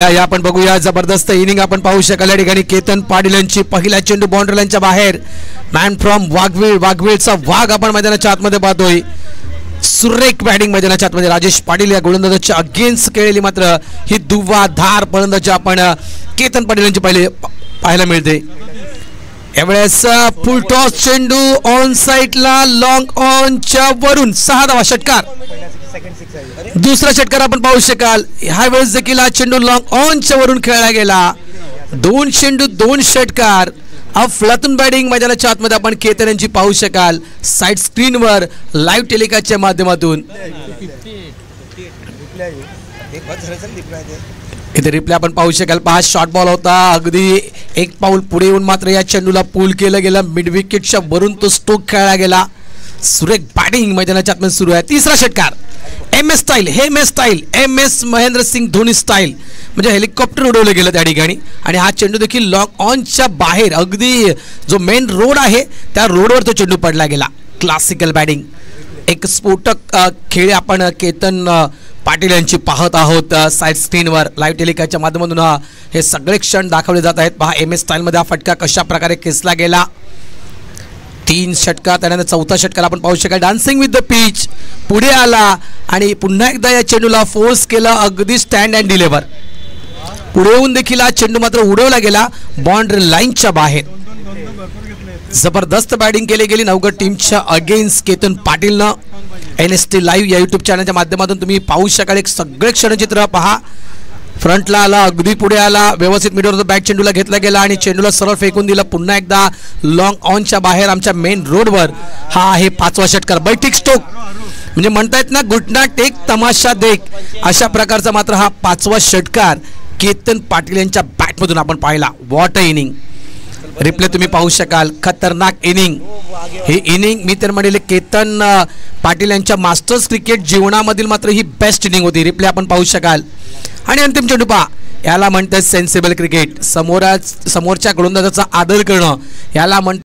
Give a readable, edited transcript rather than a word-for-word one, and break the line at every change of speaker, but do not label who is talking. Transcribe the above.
या आपण बघूया जबरदस्त इनिंग आपण पाहू शकाल या ठिकाणी केतन पाटील यांची पहिला चेंडू बाउंड्री लाईनच्या बाहेर मॅन फ्रॉम वाघवीळचा वाघ आपण मैदानाच्या आतमध्ये पाहतोय. सुरेख बॅटिंग मैदानाच्या आतमध्ये राजेश पाटील या गोलंदाजाच्या अगेन्स्ट खेळलेली मात्र ही दुवाधार फलंदाजी आपण केतन पाटील यांची पाहायला मिळते. यावेळेस फुल टॉस चेंडू ऑन साइडला लॉंग ऑनच्या वरून 6 धावा षटकार. दुसरा षटकार आपण पाहू शकाल. ह्या वेळेस देखील हा चेंडू लॉंग ऑनच्या वरून खेळला गेला. 2 चेंडू 2 षटकार. अफलातून बॅटिंग मैदानाच्या आतमध्ये आपण केतन यांची पाहू शकाल साइड स्क्रीनवर लाईव्ह टेलिकास्टच्या माध्यमातून. इथे रिप्ले आपण पाहू शकाल. पहा शॉर्ट बॉल होता, अगदी एक पाऊल पुढे येऊन मात्र या चेंडूला पूल केलं गेलं. मिड विकेटच्या वरून तो स्ट्रोक खेळला गेला. सुरेख बॅटिंग मैदानाच्या आतमध्ये सुरू आहे. तिसरा षटकार M S Mahendra Singh Dhoni style म्हणजे हेलिकॉप्टर उडवलं गेलं त्या ठिकाणी. आणि हा चेंडू देखील लॉंग ऑनच्या बाहेर अगदी जो मेन रोड आहे त्या रोडवर तो चेंडू पडला गेला. क्लासिकल बॅटिंग, एक स्फोटक खेळ आपण केतन पाटील यांची पाहत आहोत साइड स्क्रीनवर लाईव्ह टेलिकास्टच्या माध्यमातून. हे सगळे क्षण दाखवले जात आहेत. पहा एम एस स्टाईलमध्ये हा फटका कशा प्रकारे खेचला गेला. 3 षटकार त्यानंतर चौथा षटकार आपण पाहू शकाल. डान्सिंग विथ द पिच पुढे आला आणि पुन्हा एकदा या चेंडूला फोर्स केला अगदी स्टँड अँड डिलिव्हर. पुढे येऊन देखील हा चेंडू मात्र उडवला गेला बाउंड्री लाईनच्या बाहेर. जबरदस्त बॅटिंग केली गेली नवगड टीमच्या अगेन्स्ट केतन पाटीलनं. NST लाईव्ह या यूट्यूब चॅनलच्या माध्यमातून तुम्ही पाहू शकाल. एक सगळे क्षणचित्र पहा. फ्रंटला आला, अगदी पुढे आला, व्यवस्थित मिडवर बॅक चेंडूला घेतला गेला आणि चेंडूला सरळ फेकून दिला. पुन्हा एकदा लॉंग ऑनच्या बाहेर आमच्या मेन रोडवर. हा आहे 5वा षटकार. बैठक स्ट्रोक म्हणजे म्हणतायत ना घुटना टेक तमाशा देख, अशा प्रकारचा मात्र हा 5वा षटकार केतन पाटील यांच्या बॅटमधून आपण पाहिला. What a inning. रिप्ले तुम्ही पाहू शकाल. खतरनाक इनिंग. ही इनिंग मी तर म्हणेल केतन पाटील यांच्या मास्टर्स क्रिकेट जीवनामधील मात्र ही बेस्ट इनिंग होती. रिप्ले आपण पाहू शकाल. आणि अंतिम चेंडू पहा. याला म्हणतात सेन्सिबल क्रिकेट. समोरच्या गोलंदाजाचा आदर करणं याला म्हणतात